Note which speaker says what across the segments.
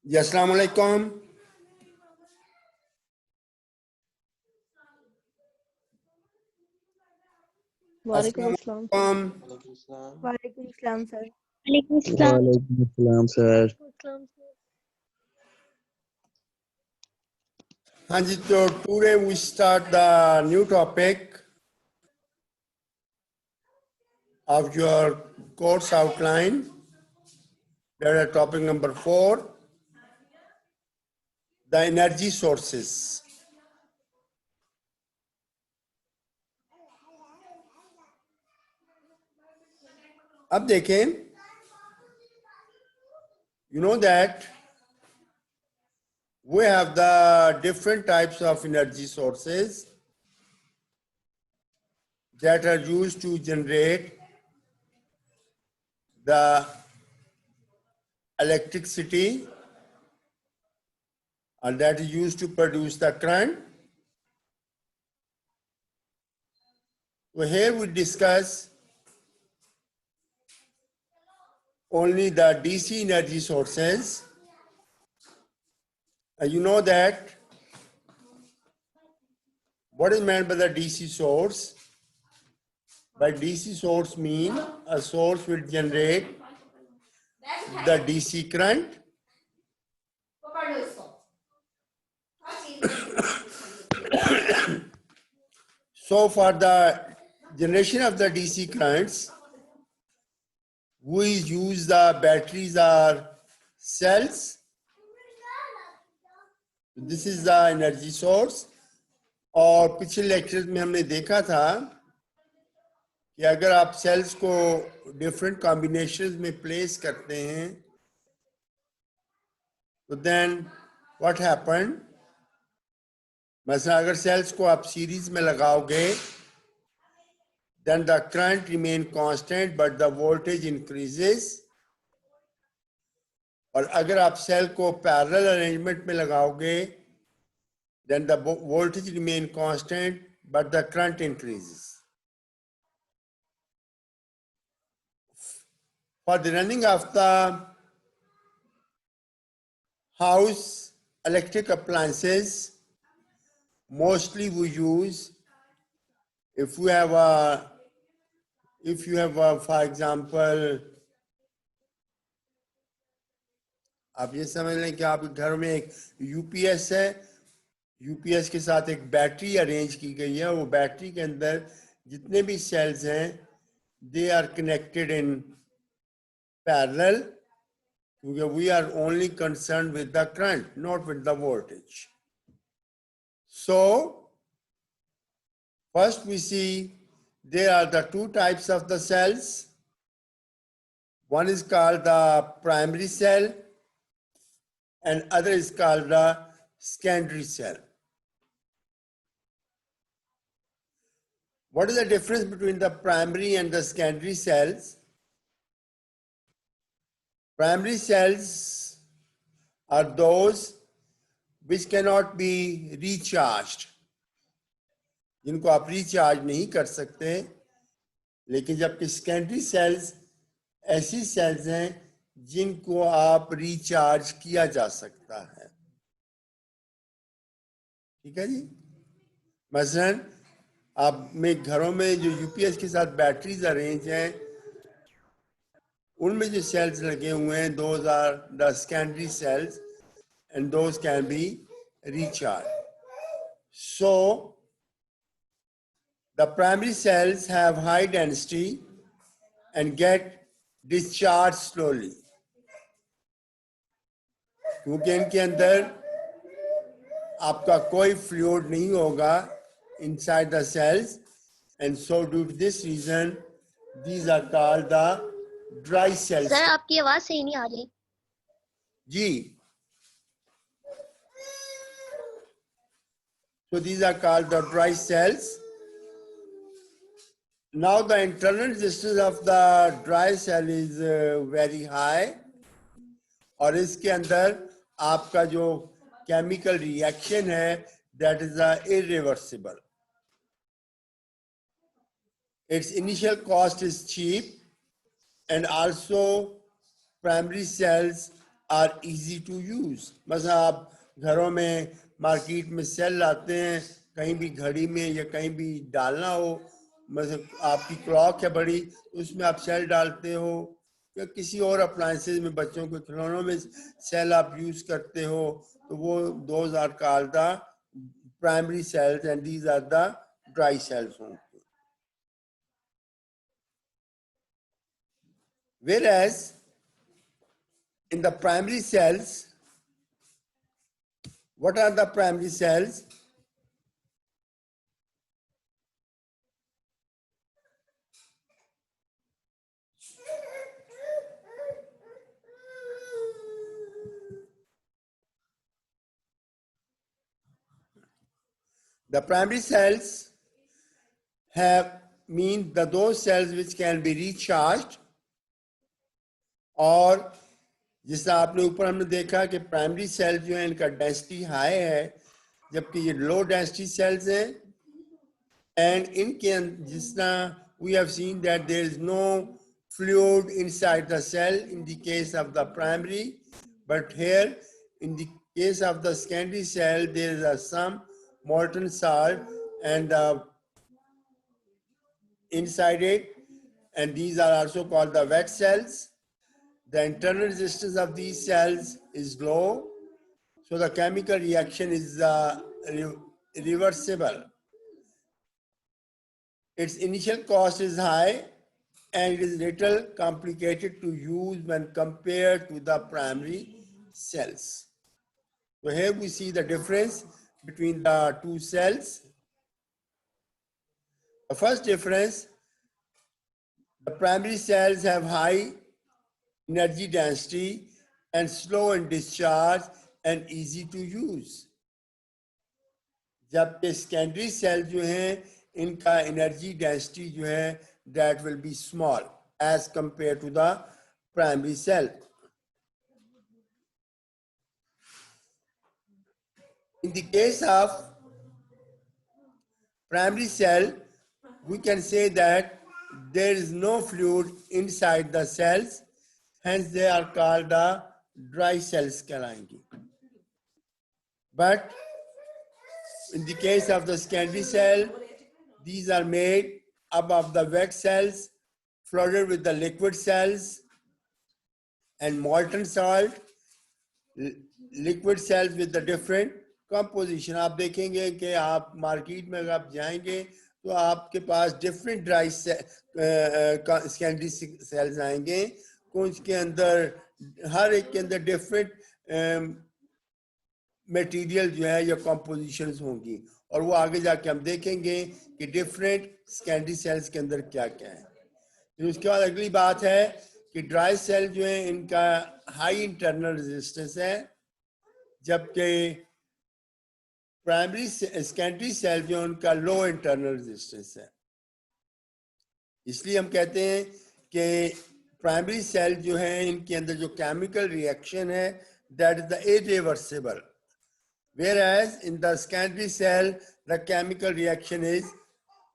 Speaker 1: जी अस्सलाम वालेकुम।
Speaker 2: वालेकुम
Speaker 1: अस्सलाम
Speaker 2: अस्सलाम सर।
Speaker 1: वालेकुम।
Speaker 2: वालेकुम अस्सलाम सर।
Speaker 3: वालेकुम अस्सलाम।
Speaker 4: वालेकुम अस्सलाम सर।
Speaker 1: हाँ जी, तो today we start the new topic of your course outline. That is topic number 4, the energy sources. अब देखें, you know that we have the different types of energy sources that are used to generate the electricity, and that is used to produce the current. So here we discuss only the DC energy sources. And you know that what is meant by the DC source? By DC source mean a source will generate the DC current. So for the generation of the DC currents, we use the batteries or cells. This is the energy source. और पिछले lecture में हमने देखा था कि अगर आप sales को डिफरेंट कॉम्बिनेशंस में प्लेस करते हैं तो देन व्हाट हैपन, मतलब अगर सेल्स को आप सीरीज में लगाओगे then the current remain constant but the voltage increases. और अगर आप सेल को पैरेलल अरेंजमेंट में लगाओगे then the voltage remain constant but the current increases. For the running of the house electric appliances, mostly we use, if you have a for example, आप ये समझ लें कि आप घर में एक यूपीएस है, यूपीएस के साथ एक बैटरी अरेंज की गई है, वो बैटरी के अंदर जितने भी सेल्स हैं they are connected in parallel, क्योंकि we are only concern with the current, not with the voltage. So first we see there are the two types of the cells. One is called the primary cell and other is called the secondary cell. What is the difference between the primary and the secondary cells? Primary cells are those which cannot be recharged, जिनको आप recharge नहीं कर सकते, लेकिन जबकि secondary cells ऐसी sales हैं जिनको आप रिचार्ज किया जा सकता है. ठीक है जी. मसलन आप में घरों में जो यूपीएस के साथ बैटरीज अरेंज हैं उनमें जो सेल्स लगे हुए हैं, those are the secondary cells and those can be recharged. So the primary cells have high density and get discharged slowly, क्योंकि इनके अंदर आपका कोई फ्लूइड नहीं होगा inside the cells, and so due to this reason these are called the dry cells.
Speaker 3: Sir आपकी आवाज सही नहीं आ रही.
Speaker 1: जी. So these are called the dry cells. Now the internal resistance of the dry cell is very high, और इसके अंदर आपका जो chemical reaction है that is irreversible. Its initial cost is cheap, and also primary cells are easy to use. बस आप घरों में मार्केट में सेल लाते हैं, कहीं भी घड़ी में या कहीं भी डालना हो, मतलब आपकी क्लॉक है बड़ी, उसमें आप सेल डालते हो, या किसी और अप्लायंसेस में बच्चों के खिलौनों में सेल आप यूज करते हो, तो वो those are called the primary cells and these are the dry cells होंगे. Whereas in the primary cells, what are the primary cells? The primary cells have mean the those cells which can be recharged, और जिस आपने ऊपर हमने देखा कि primary cell जो है इनका डेंसिटी हाई है, जबकि ये लो डेंसिटी सेल्स हैं, एंड इनके जिस तरह we have seen that there is no fluid inside the cell in the case of the primary, but here in the case of the secondary cell there is some molten salt and inside it, and these are also called the wet cells. The internal resistance of these cells is low, so the chemical reaction is reversible. Its initial cost is high and it is little complicated to use when compared to the primary cells. So here we see the difference between the two cells. The first difference, the primary cells have high energy density and slow in discharge and easy to use. जबकि secondary cell जो हैं इनका energy density जो है that will be small as compared to the primary cell. In the case of primary cell, we can say that there is no fluid inside the cells, hence they are called the dry cells कहलाएंगे. But in the case of the secondary cell, these are made up of the wet cells flooded with the liquid cells and molten salt, liquid cells with the different composition. आप देखेंगे कि आप market में अगर आप जाएंगे तो आपके पास डिफरेंट ड्राई सेकेंडरी सेल्स आएंगे, कुछ के अंदर हर एक के अंदर डिफरेंट मटेरियल जो है या कॉम्पोजिशंस होंगी, और वो आगे जाके हम देखेंगे कि डिफरेंट सेकेंडरी सेल्स के अंदर क्या क्या है. फिर उसके बाद अगली बात है कि ड्राई सेल जो है इनका हाई इंटरनल रेजिस्टेंस है, जबकि प्राइमरी सेकेंडरी सेल जो है उनका लो इंटरनल रेजिस्टेंस है. इसलिए हम कहते हैं कि प्राइमरी सेल जो है इनके अंदर जो केमिकल रिएक्शन है that is the irreversible, whereas in the secondary cell the chemical reaction is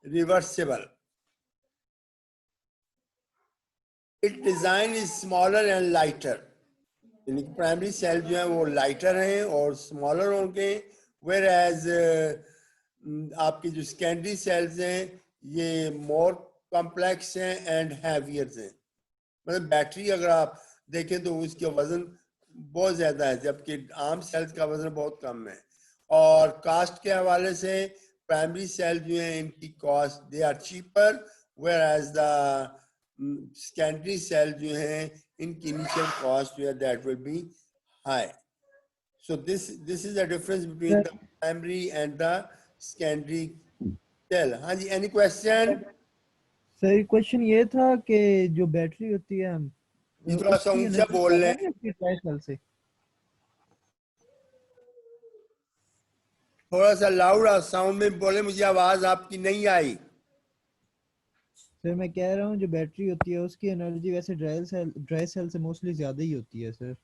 Speaker 1: reversible. Its design is smaller and lighter. यानी कि प्राइमरी सेल जो है वो लाइटर हैं और स्मॉलर होंगे, whereas आपकी जो सेकेंडरी सेल्स हैं ये मोर कॉम्प्लेक्स हैं एंड हैवियर हैं. मतलब बैटरी अगर आप देखें तो उसका वजन बहुत ज्यादा है, जबकि आम सेल्स का वजन बहुत कम है. और कास्ट के हवाले से प्राइमरी सेल जो है इनकी cost they are cheaper, whereas the secondary cell जो है इनकी initial cost जो है that will be high. So this is the difference between the primary and the secondary cell. हाँ जी, any question?
Speaker 4: सर क्वेश्चन ये था कि जो बैटरी होती है
Speaker 1: ये थोड़ा सा ऊंचा बोल रहे हैं,
Speaker 4: ड्राई सेल से.
Speaker 1: थोड़ा सा लाउड साउंड में बोले, मुझे आवाज आपकी नहीं आई.
Speaker 4: सर मैं कह रहा हूँ जो बैटरी होती है उसकी एनर्जी वैसे ड्राई सेल से मोस्टली ज्यादा ही होती है सर.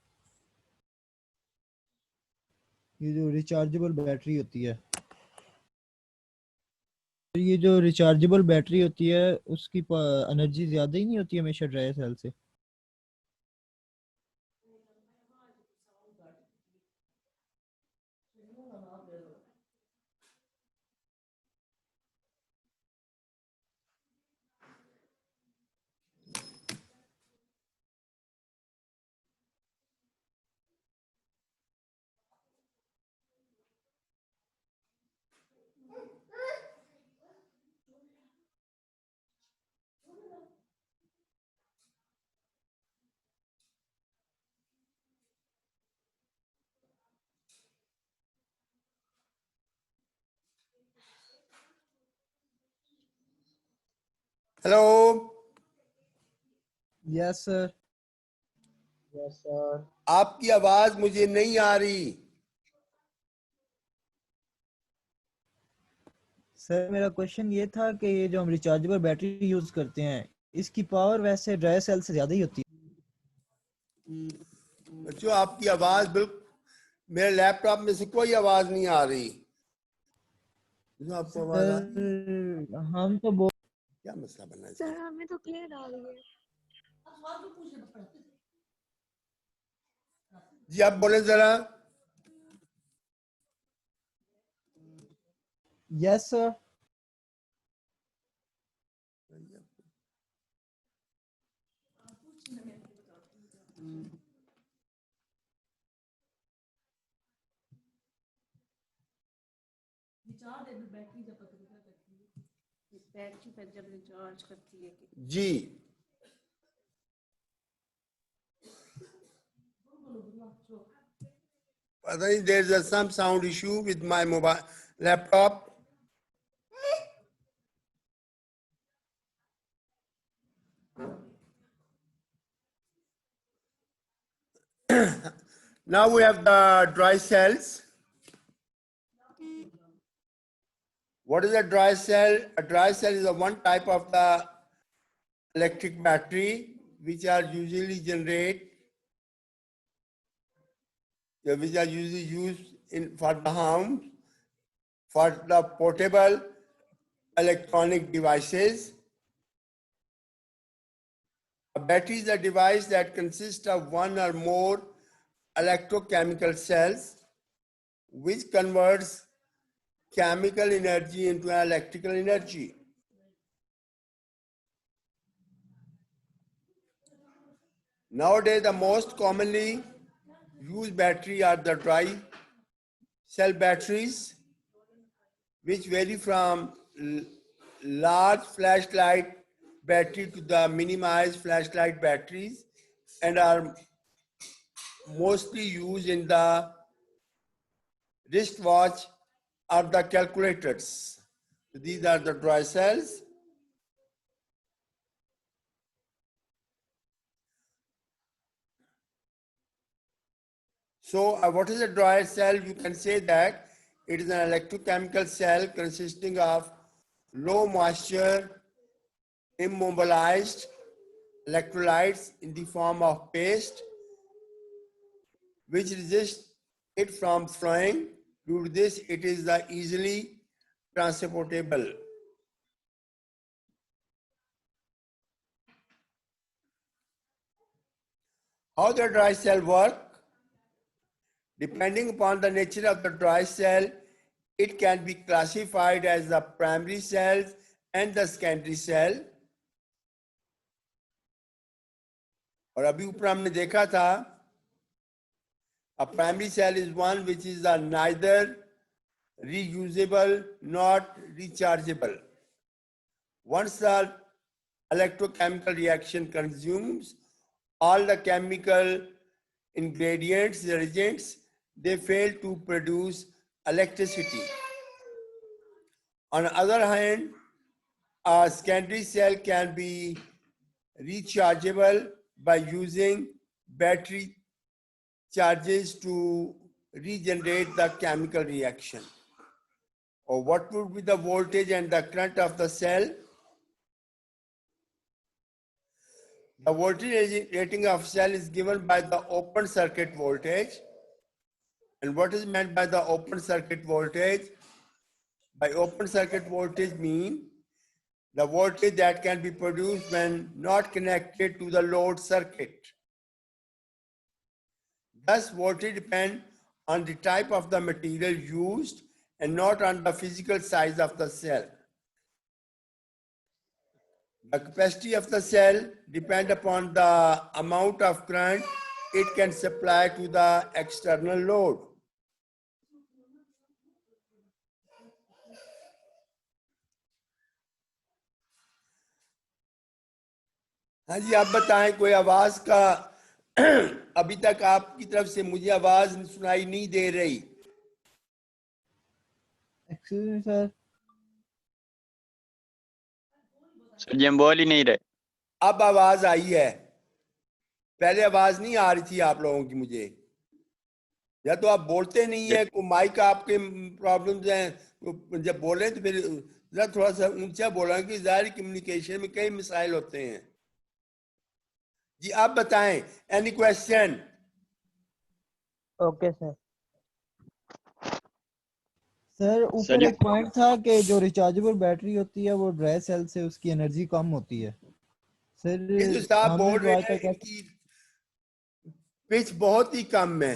Speaker 4: ये जो रिचार्जेबल बैटरी होती है, ये जो रिचार्जेबल बैटरी होती है उसकी एनर्जी ज्यादा ही नहीं होती हमेशा ड्राई सेल से.
Speaker 1: Hello,
Speaker 4: yes sir.
Speaker 1: आपकी आवाज मुझे नहीं आ रही।
Speaker 4: सर मेरा क्वेश्चन ये था कि ये जो हम रिचार्जेबल बैटरी यूज करते हैं इसकी पावर वैसे ड्राई सेल से ज्यादा ही होती
Speaker 1: बच्चों, आपकी आवाज बिल्कुल, मेरे लैपटॉप में से कोई आवाज नहीं आ रही। जो
Speaker 4: है।
Speaker 1: आपको आवाज आ रही है,
Speaker 4: सर हम तो बोल
Speaker 1: क्या मसला बना है
Speaker 2: सर
Speaker 1: इसका?
Speaker 2: हमें तो क्लियर आ रही है।
Speaker 1: जी आप बोले जरा।
Speaker 4: Yes sir.
Speaker 5: बैटरी पर जब रिचार्ज करती है कि
Speaker 1: जी पता नहीं, there is some sound issue with my mobile laptop. Now we have the dry cells. What is a dry cell? A dry cell is a one type of the electric battery which are usually used in for the home, for the portable electronic devices. A battery is a device that consists of one or more electrochemical cells which converts chemical energy into electrical energy. Nowadays, the most commonly used battery are the dry cell batteries, which vary from large flashlight battery to the minimized flashlight batteries and are mostly used in the wristwatch or the calculators. These are the dry cells. So what is a dry cell? You can say that it is an electrochemical cell consisting of low moisture, immobilized electrolytes in the form of paste, which resist it from flowing. Due to this, it is the easily transportable. How the dry cell work? Depending upon the nature of the dry cell, it can be classified as the primary cells and the secondary cell. और अभी ऊपर हमने देखा था, a primary cell is one which is neither reusable nor rechargeable. Once the electrochemical reaction consumes all the chemical ingredients, reagents, they fail to produce electricity. On the other hand, a secondary cell can be rechargeable by using battery charges to regenerate the chemical reaction. Or what would be the voltage and the current of the cell? The voltage rating of cell is given by the open circuit voltage. And what is meant by the open circuit voltage? By open circuit voltage mean the voltage that can be produced when not connected to the load circuit. Thus, voltage depends on the type of the material used and not on the physical size of the cell. The capacity of the cell depends upon the amount of current it can supply to the external load. हाँ जी, आप बताएं, कोई आवाज का अभी तक आपकी तरफ से मुझे आवाज सुनाई नहीं दे रही।
Speaker 4: Excuse me sir.
Speaker 6: सर जी हम बोल ही नहीं रहे।
Speaker 1: अब आवाज आई है, पहले आवाज नहीं आ रही थी आप लोगों की मुझे। या तो आप बोलते नहीं है, कोई माइक आपके प्रॉब्लम्स हैं, जब बोले तो फिर जरा थोड़ा सा ऊंचा बोला कि जाहिर कम्युनिकेशन में कई मिसाइल होते हैं। जी आप बताएं, any question?
Speaker 7: Okay sir.
Speaker 4: Sir ऊपर
Speaker 6: जी-
Speaker 4: एक पॉइंट था कि जो रिचार्जेबल बैटरी होती है वो ड्राई सेल से उसकी एनर्जी कम होती है। सर
Speaker 1: ये जो साहब
Speaker 4: हमने
Speaker 1: बोल
Speaker 4: जो
Speaker 1: रहे
Speaker 4: आज
Speaker 1: हैं
Speaker 4: तक
Speaker 1: इनकी पिच बहुत ही कम है।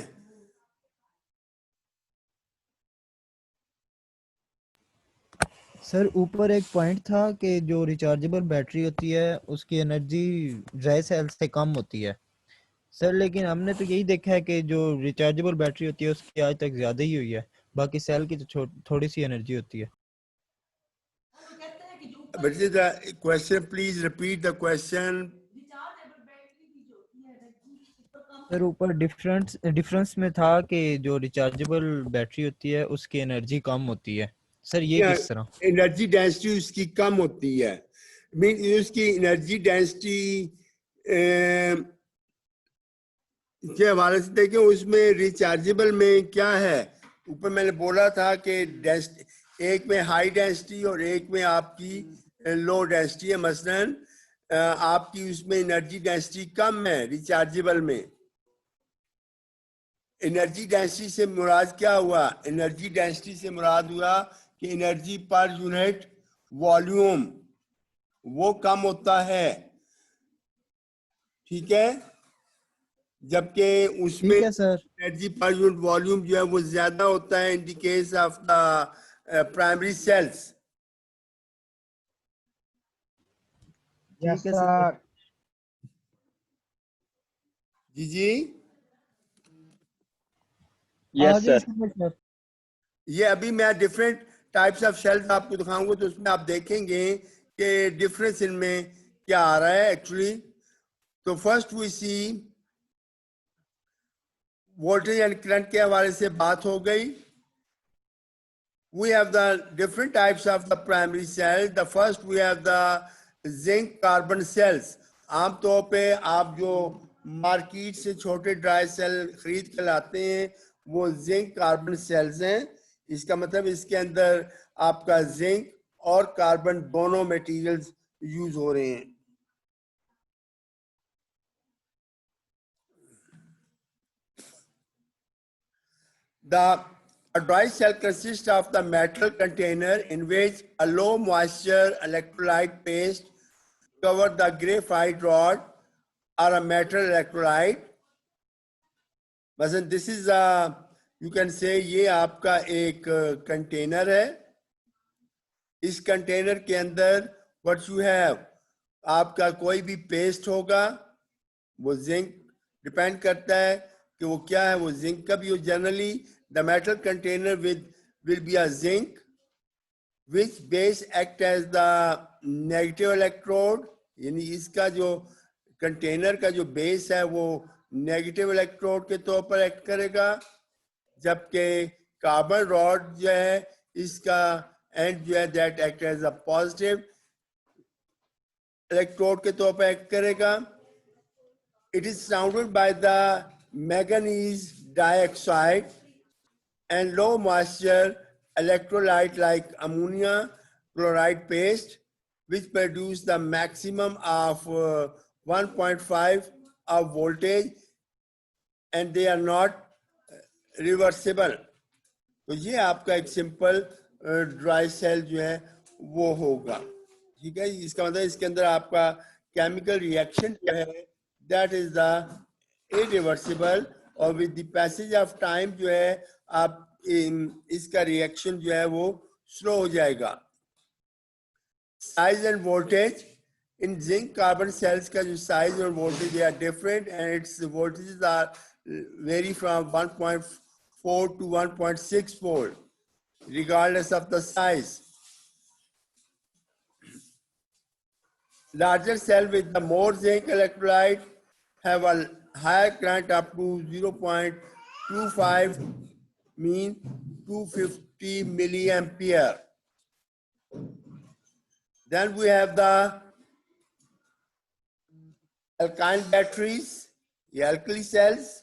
Speaker 4: सर ऊपर एक पॉइंट था कि जो रिचार्जेबल बैटरी होती है उसकी एनर्जी ड्राई सेल से कम होती है। सर लेकिन हमने तो यही देखा है कि जो रिचार्जेबल बैटरी होती है उसकी आज तक ज्यादा ही हुई है, बाकी सेल की तो थोड़ी सी एनर्जी होती है।
Speaker 1: But is the question, please repeat the question.
Speaker 4: Sir ऊपर डिफरेंस में था कि जो रिचार्जेबल बैटरी होती है उसकी एनर्जी कम होती है। सर ये किस तरह?
Speaker 1: एनर्जी डेंसिटी उसकी कम होती है, मीन उसकी एनर्जी डेंसिटी के हवाले से देखें, उसमें रिचार्जेबल में क्या है। ऊपर मैंने बोला था कि एक में हाई डेंसिटी और एक में आपकी लो डेंसिटी है। मसलन आपकी उसमें एनर्जी डेंसिटी कम है रिचार्जेबल में। एनर्जी डेंसिटी से मुराद क्या हुआ? एनर्जी डेंसिटी से मुराद हुआ कि एनर्जी पर यूनिट वॉल्यूम वो कम होता है, ठीक है, जबकि उसमें
Speaker 4: ठीक है sir.
Speaker 1: Energy per unit volume जो है वो ज्यादा होता है in the case of the primary cells.
Speaker 7: Yes
Speaker 4: ठीक है
Speaker 7: सर।
Speaker 1: जी जी,
Speaker 6: यस सर।
Speaker 4: सर
Speaker 1: ये अभी मैं डिफरेंट टाइप्स ऑफ शेल्स आपको दिखाऊंगा तो उसमें आप देखेंगे कि डिफरेंस इनमें क्या आ रहा है एक्चुअली। तो first we see voltage and current के हवाले से बात हो गई। We have the different types of the primary cell. The first we have the zinc carbon cells. आमतौर पे आप जो मार्केट से छोटे ड्राई सेल खरीद के लाते हैं वो जिंक कार्बन सेल्स हैं। इसका मतलब इसके अंदर आपका जिंक और कार्बन दोनों मटेरियल्स यूज हो रहे हैं। A dry cell consists of the metal container in which a low moisture electrolyte paste cover the graphite rod or a metal electrolyte. This is a, you can say ये आपका एक container है। इस container के अंदर what you have, आपका कोई भी पेस्ट होगा, वो जिंक डिपेंड करता है कि वो क्या है, वो जिंक का भी हो। Generally the metal container will be a zinc which base act as the negative electrode, यानी इसका जो कंटेनर का जो बेस है वो नेगेटिव इलेक्ट्रोड के तौर पर एक्ट करेगा, जबकि कार्बन रॉड जो है इसका एंड जो है that act as a positive electrode के तौर पर एक्ट करेगा। It is surrounded by the manganese dioxide and low moisture electrolyte like ammonia chloride paste, which produce the maximum of 1.5 of voltage, and they are not reversible. तो ये आपका एक simple dry cell जो है वो होगा, ठीक है। इसका मतलब इसके अंदर आपका केमिकल रिएक्शन जो है दैट इज द इरिवर्सिबल, और with the passage of time जो है आप इसका रिएक्शन जो है वो स्लो हो जाएगा। Size and voltage in zinc carbon cells का जो साइज और voltage they are different and its voltages are vary from 1.4 to 1.6 volt regardless of the size. Larger cell with the more zinc electrolyte have a higher current up to 0.25 mean 250 milliampere. Then we have the alkyne batteries, the alkali cells.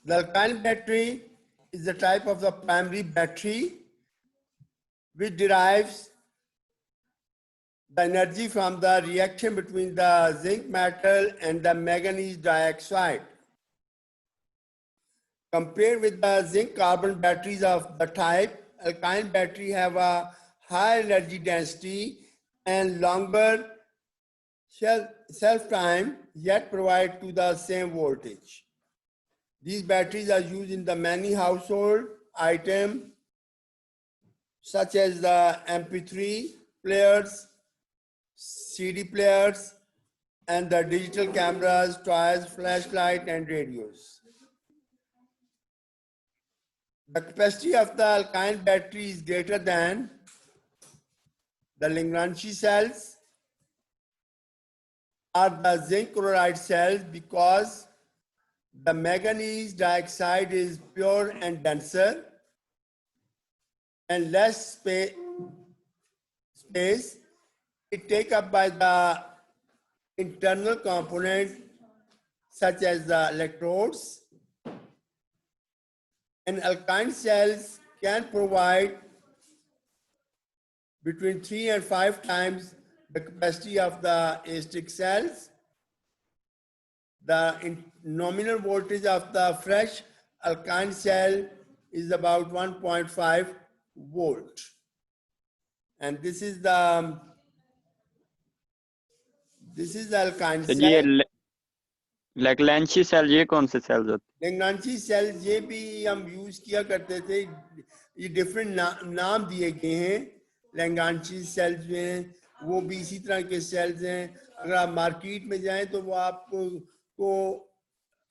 Speaker 1: The alkyne battery is the type of the primary battery which derives the energy from the reaction between the zinc metal and the manganese dioxide. Compared with the zinc carbon batteries of the type, alkyne battery have a higher energy density and longer shelf time, yet provide to the same voltage. These batteries are used in the many household items such as the MP3 players, CD players, and the digital cameras, toys, flashlight, and radios. The capacity of the alkyne battery is greater than the Lagrange cells or the zinc chloride cells because the manganese dioxide is pure and denser and less space is taken up by the internal component such as the electrodes, and alkyne cells can provide between 3 and 5 times the capacity of the acidic cells. The nominal voltage of the fresh alkyne cell is about 1.5 volt. And this is the alkyne
Speaker 6: sir ये
Speaker 1: cell.
Speaker 6: लैग्रैंजी cell ये कौन से sales होते
Speaker 1: लैग्रांजी cell ये भी हम use किया करते थे, ये डिफरेंट नाम दिए गए हैं। लैग्रांजी सेल्स जो हैं वो भी इसी तरह के सेल्स हैं। अगर आप मार्केट में जाएं तो वो आपको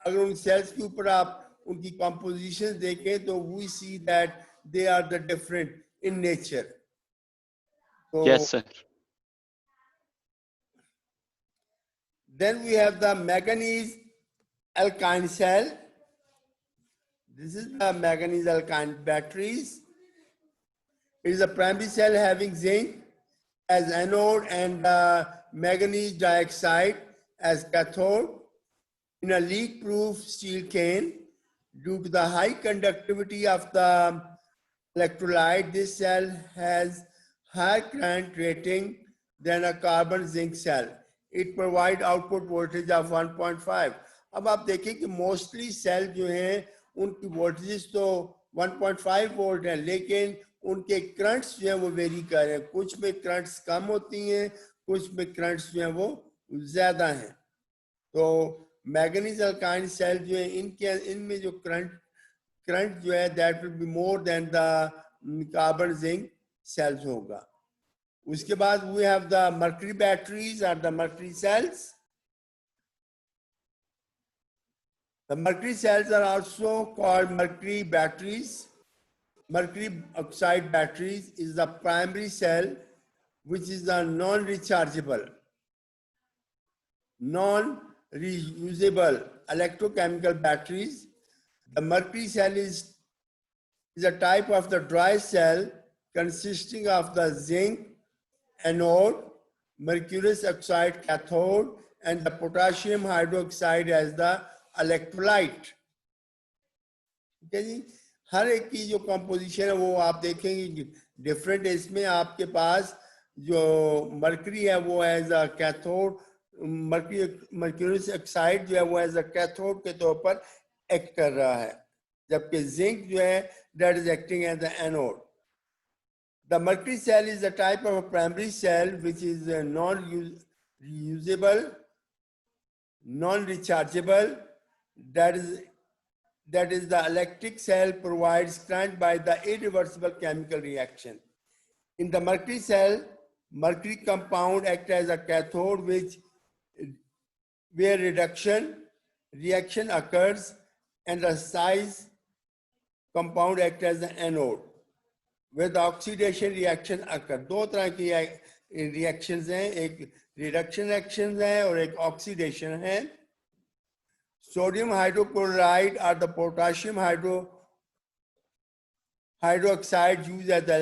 Speaker 1: अगर उन सेल्स के ऊपर आप उनकी कॉम्पोजिशन देखें तो we see that they are the different in nature. तो
Speaker 6: yes sir
Speaker 1: then we have the manganese alkyne cell. This is the manganese alkyne batteries. It is a primary cell having zinc as anode and manganese dioxide as cathode in a leak-proof steel can. Due to the high conductivity of the electrolyte, this cell has higher current rating than a carbon zinc cell. It provides output voltage of 1.5. अब आप देखें कि mostly cell जो हैं उनकी voltage तो 1.5 volt है, लेकिन उनके करंट्स जो हैं वो वेरी कर रहे हैं। कुछ में करंट्स कम होती हैं, कुछ में करंट्स जो हैं वो ज्यादा हैं। तो मैग्नीज अल्काइन सेल जो है इनमें जो करंट करंट जो है that will be more than the carbon zinc cells होगा। उसके बाद we have the mercury batteries और the mercury cells. The mercury cells are also called mercury batteries. Mercury oxide batteries is the primary cell which is the non-rechargeable, non-reusable electrochemical batteries. The mercury cell is a type of the dry cell consisting of the zinc anode, mercurous oxide cathode, and the potassium hydroxide as the electrolyte. ठीक है जी। हर एक की जो composition है वो आप देखेंगे different है। इसमें आपके पास जो मरकरी है वो as a cathode, mercurous oxide जो है वो एज अ कैथोड के तौर पर एक्ट कर रहा है, जबकि जिंक जो है that is acting as the anode. The mercury cell is a type of a primary cell which is non-reusable, non-rechargeable. That is the electric cell provides current by the irreversible chemical reaction. In the mercury cell, mercury compound act as a cathode where reaction occurs, and the size compound act as the anode where the oxidation reaction occur. दो तरह की reactions हैं, एक reduction reactions है और एक oxidation है। Sodium hydrochloride or the potassium hydroxide used as the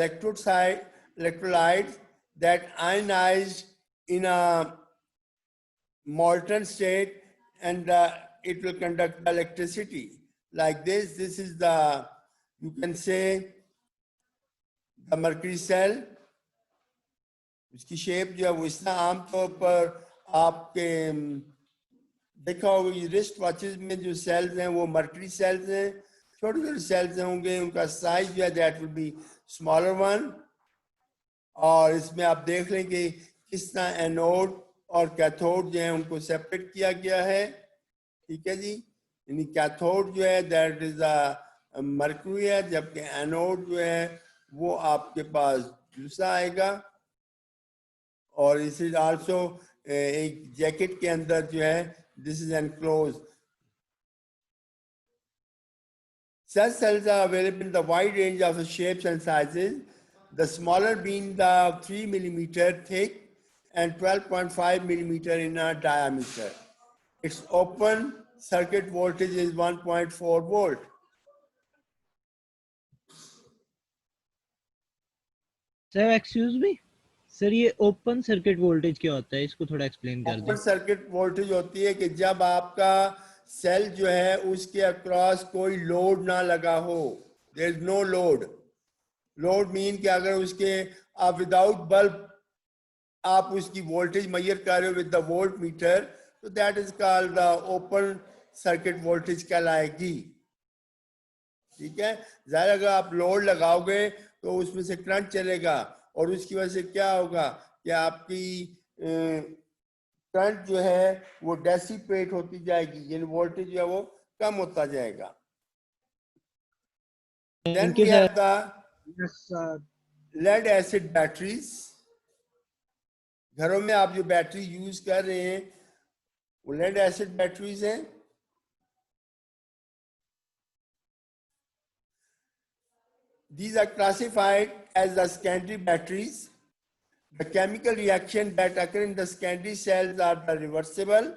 Speaker 1: electrolytes that ionized in a molten state, and it will conduct the electricity like this. This is the, you can say, the mercury cell. इसकी shape जो है वो इस तरह आमतौर पर आपके देखा होगा ये रिस्ट वॉचेस में जो सेल्स हैं वो मर्करी सेल्स हैं, छोटे छोटे सेल्स होंगे, उनका साइज जो है that will be smaller one. और इसमें आप देख लें कि किस तरह एनोड और कैथोड जो है उनको सेपरेट किया गया है। ठीक है जी, यानी कैथोड जो है दैट इज अ मर्क्यूरी है, जबकि एनोड जो है वो आपके पास दूसरा आएगा। और इस इज आल्सो एक जैकेट के अंदर जो है this is enclose. Such cells are available in the wide range of shapes and sizes, the smaller being the 3 millimeter thick and 12.5 millimeter in diameter. Its open circuit voltage is 1.4 volt.
Speaker 4: Sir excuse me sir, ये open circuit voltage क्या होता है, इसको थोड़ा explain कर दें।
Speaker 1: Open circuit voltage होती है कि जब आपका सेल जो है उसके अक्रॉस कोई लोड ना लगा हो, there is no load. Load mean कि अगर उसके आप विदाउट बल्ब आप उसकी वोल्टेज मेजर कर रहे हो विद द वोल्ट मीटर, तो that is called the open circuit voltage कहलाएगी। ठीक है, ज़ाहिर अगर आप लोड लगाओगे तो उसमें से करंट चलेगा और उसकी वजह से क्या होगा कि आपकी करंट जो है वो डेसिपेट होती जाएगी, यानी वोल्टेज जो है वो कम होता जाएगा। Then we have the lead acid batteries. घरों में आप जो बैटरी यूज कर रहे हैं वो लेड एसिड बैटरीज हैं। These are classified as the secondary batteries. The chemical reaction that occur in the secondary cells are the reversible.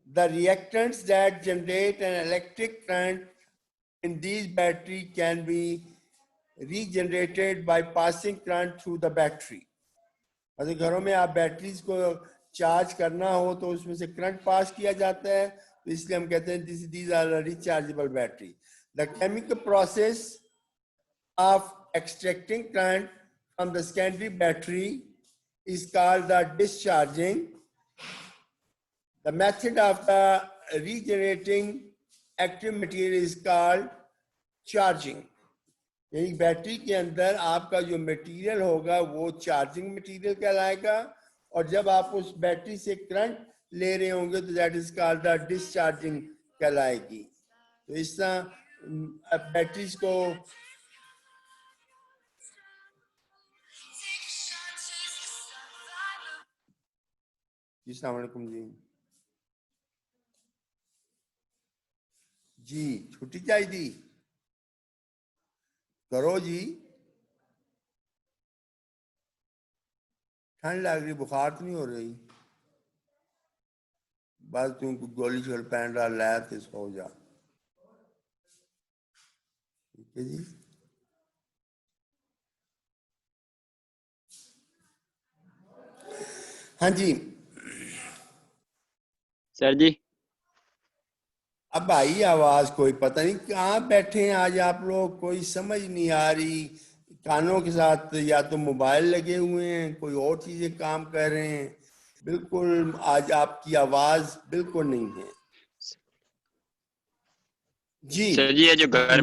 Speaker 1: The reactants that generate an electric current in these batteries can be regenerated by passing current through the battery. अगर घरों में आप batteries को charge करना हो तो उसमें से करंट पास किया जाता है, तो इसलिए हम कहते हैं these are rechargeable battery. The chemical process of extracting current from the secondary battery is called the discharging. The method of the regenerating active material is called charging. यानी बैटरी के अंदर आपका जो मटेरियल होगा वो चार्जिंग मटेरियल कहलाएगा, और जब आप उस बैटरी से करंट ले रहे होंगे तो that is called the discharging कहलाएगी। तो इस तरह बैटरीज को जी अस्सलाम वालेकुम जी जी छुट्टी चाहिए थी करो जी ठंड लग रही बुखार तो नहीं हो रही बस तुमको गोली छोड़ पहन रहा लाया तो सो जा ठीक है जी हाँ जी
Speaker 6: सर जी
Speaker 1: अब आई आवाज कोई पता नहीं कहाँ बैठे हैं आज आप लोग कोई समझ नहीं आ रही कानों के साथ या तो मोबाइल लगे हुए हैं कोई और चीजें काम कर रहे हैं बिल्कुल आज आपकी आवाज बिल्कुल नहीं है जी
Speaker 6: सर जी ये जो घर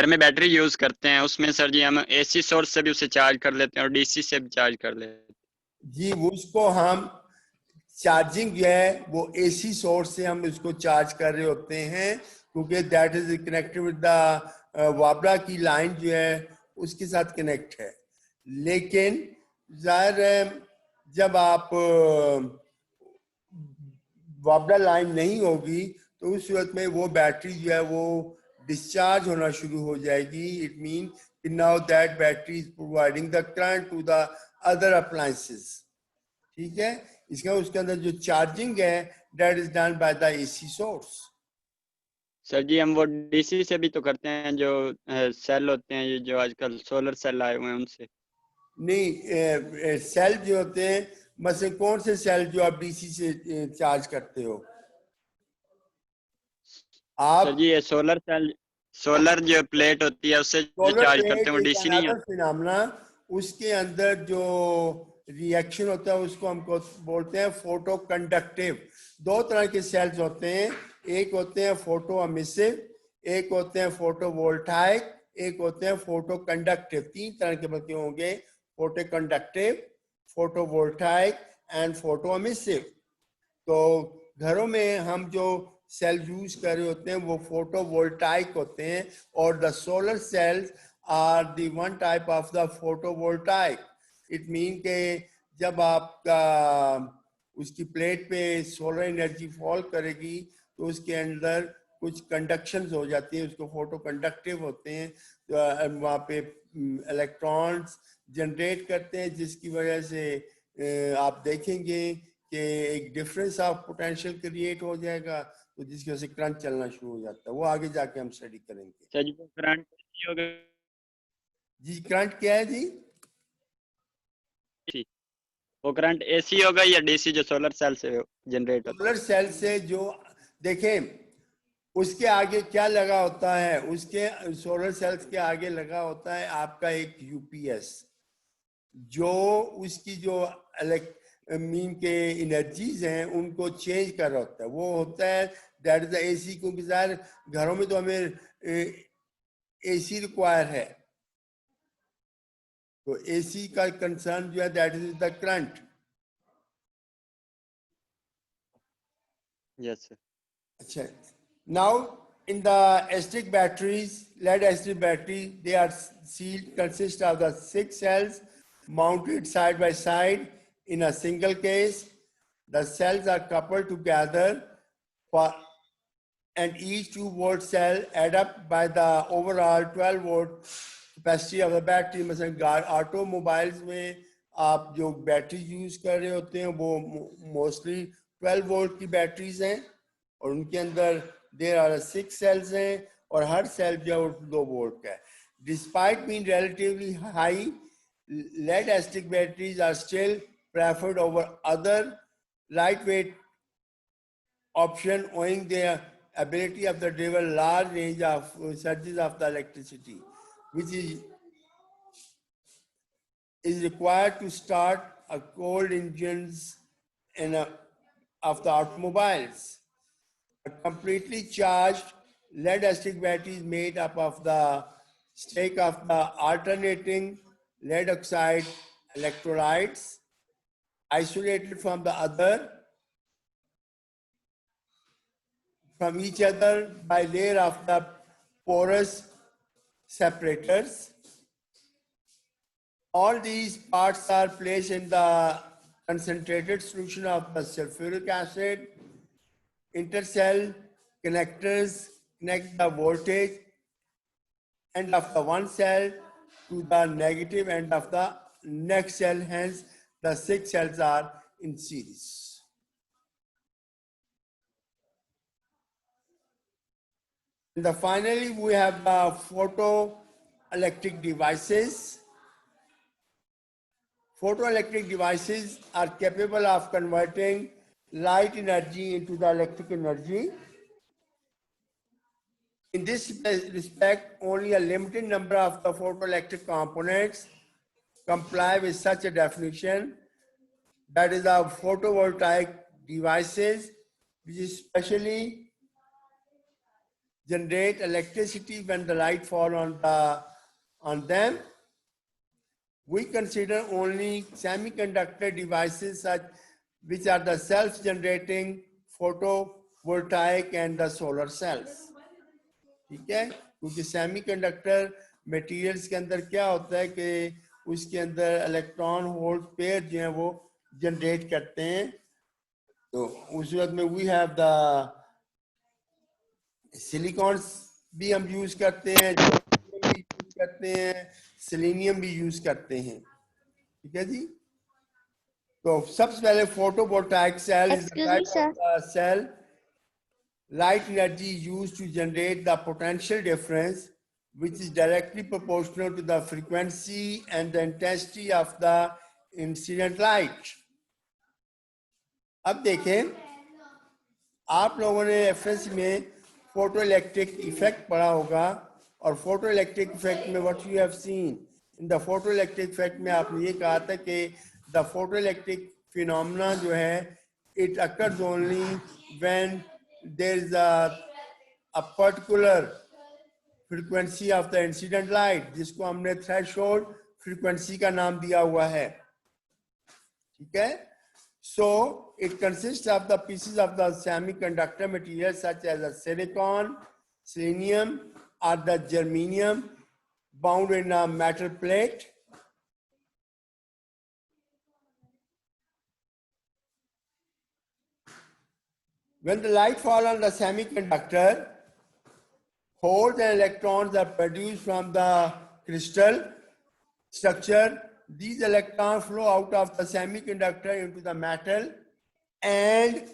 Speaker 6: में बैटरी यूज करते हैं उसमें सर जी हम एसी सोर्स से भी उसे चार्ज कर लेते हैं और डीसी से भी चार्ज कर लेते हैं।
Speaker 1: जी उसको हम चार्जिंग जो है वो एसी सोर्स से हम इसको चार्ज कर रहे होते हैं क्योंकि that is connected with the वाबरा की लाइन जो है उसके साथ कनेक्ट है लेकिन जाहिर है जब आप वाबरा लाइन नहीं होगी तो उस सूरत में वो बैटरी जो है वो डिस्चार्ज होना शुरू हो जाएगी it mean now that battery is providing the current to the other appliances ठीक है इसका उसके अंदर जो चार्जिंग है that is done by the AC source
Speaker 6: sir जी हम वो डीसी से भी तो करते हैं जो सेल होते हैं ये जो आजकल सोलर सेल आए हुए हैं उनसे
Speaker 1: नहीं सेल जो होते हैं मसलन कौन से सेल जो आप डीसी से चार्ज करते हो
Speaker 6: सर
Speaker 1: आप
Speaker 6: जी ये सोलर जो प्लेट होती है उससे जो
Speaker 1: सोलर
Speaker 6: चार्ज करते
Speaker 1: प्लेट
Speaker 6: हैं वो
Speaker 1: एक
Speaker 6: डीसी नहीं है।
Speaker 1: अनदर फिनोमेना उसके अंदर जो रिएक्शन होता है उसको हमको बोलते हैं फोटो कंडक्टिव दो तरह के सेल्स होते हैं एक होते हैं फोटो एमिसिव एक होते हैं फोटो वोल्टाइक एक होते हैं फोटो कंडक्टिव तीन तरह के बल्कि होंगे photo conductive photo voltaic and photo emissive तो घरों में हम जो सेल यूज कर रहे होते हैं वो फोटोवोल्टाइक होते हैं और the solar cells are the one type of the photovoltaic it mean के जब आपका उसकी प्लेट पे सोलर एनर्जी फॉल करेगी तो उसके अंदर कुछ कंडक्शंस हो जाती हैं उसको फोटो कंडक्टिव होते हैं तो वहाँ पे इलेक्ट्रॉन्स जनरेट करते हैं जिसकी वजह से आप देखेंगे कि एक डिफरेंस ऑफ पोटेंशियल क्रिएट हो जाएगा तो जिसकी वजह से करंट चलना शुरू हो जाता है वो आगे जाके हम स्टडी करेंगे
Speaker 6: सर जी वो करंट होगा
Speaker 1: जी करंट क्या है जी
Speaker 6: वो करंट एसी होगा या डीसी जो सोलर सेल से जनरेट होता
Speaker 1: सोलर सेल से जो देखें उसके आगे क्या लगा होता है उसके सोलर सेल्स के आगे लगा होता है आपका एक यूपीएस जो उसकी जो मीन के एनर्जीज हैं उनको चेंज कर रहा होता है वो होता है दैट इज द एसी क्योंकि ज़ाहिर घरों में तो हमें एसी रिक्वायर है तो एसी का कंसर्न जो है दैट इज द करंट
Speaker 6: है। Yes sir.
Speaker 1: अच्छा now in the acid batteries lead acid battery they are sealed consist of the 6 cells mounted side by side in a single case the cells are coupled together for and each 2-volt cell add up by the overall 12-volt capacity of the battery मतलब automobiles में आप जो battery use कर रहे होते हैं वो mostly 12 volt की बैटरीज हैं और उनके अंदर देर आर 6 सेल्स हैं और हर सेल जो है 2 वोल्ट का है despite being relatively high lead acid batteries are still preferred over other lightweight option owing their ability of the deliver large range of surges of the electricity which is required to start a cold engines in of the automobiles. A completely charged lead acid battery is made up of the stack of the alternating lead oxide electrolytes isolated from the other from each other by layer of the porous separators. All these parts are placed in the concentrated solution of the sulfuric acid. Intercell connectors connect the voltage end of the one cell to the negative end of the next cell. Hence, the 6 cells are in series. And finally, we have the photoelectric devices. Photoelectric devices are capable of converting light energy into the electric energy. In this respect, only a limited number of the photoelectric components comply with such a definition. That is, the photovoltaic devices, which especially generate electricity when the light fall on them. We consider only semiconductor devices such which are the self-generating photovoltaic and the solar cells. ठीक है, क्योंकि semiconductor materials के अंदर क्या होता है कि उसके अंदर इलेक्ट्रॉन होल पेयर जो है वो जनरेट करते हैं. तो उस वक्त में वी हैव द सिलिकॉन्स भी हम यूज करते हैं, भी यूज करते हैं, सेलेनियम भी यूज करते हैं. ठीक है जी. तो सबसे पहले photovoltaic cell is the
Speaker 3: Excuse me,
Speaker 1: type of cell. Light energy used to generate the potential difference, which is directly proportional to the frequency and the intensity of the incident light. अब देखें, आप लोगों ने FS में photo electric effect पढ़ा होगा, और photo electric effect में what you have seen in the photo electric effect में आपने ये कहा था कि द फोटो इलेक्ट्रिक फिनोमेना जो है it occurs only when there is a particular frequency of the incident light, जिसको हमने threshold frequency का नाम दिया हुआ है. ठीक है. So it consists of the pieces of the semiconductor material such as the silicon, selenium, or the germanium bound in a metal plate. When the light falls on the semiconductor, holes and electrons are produced from the crystal structure. These electrons flow out of the semiconductor into the metal and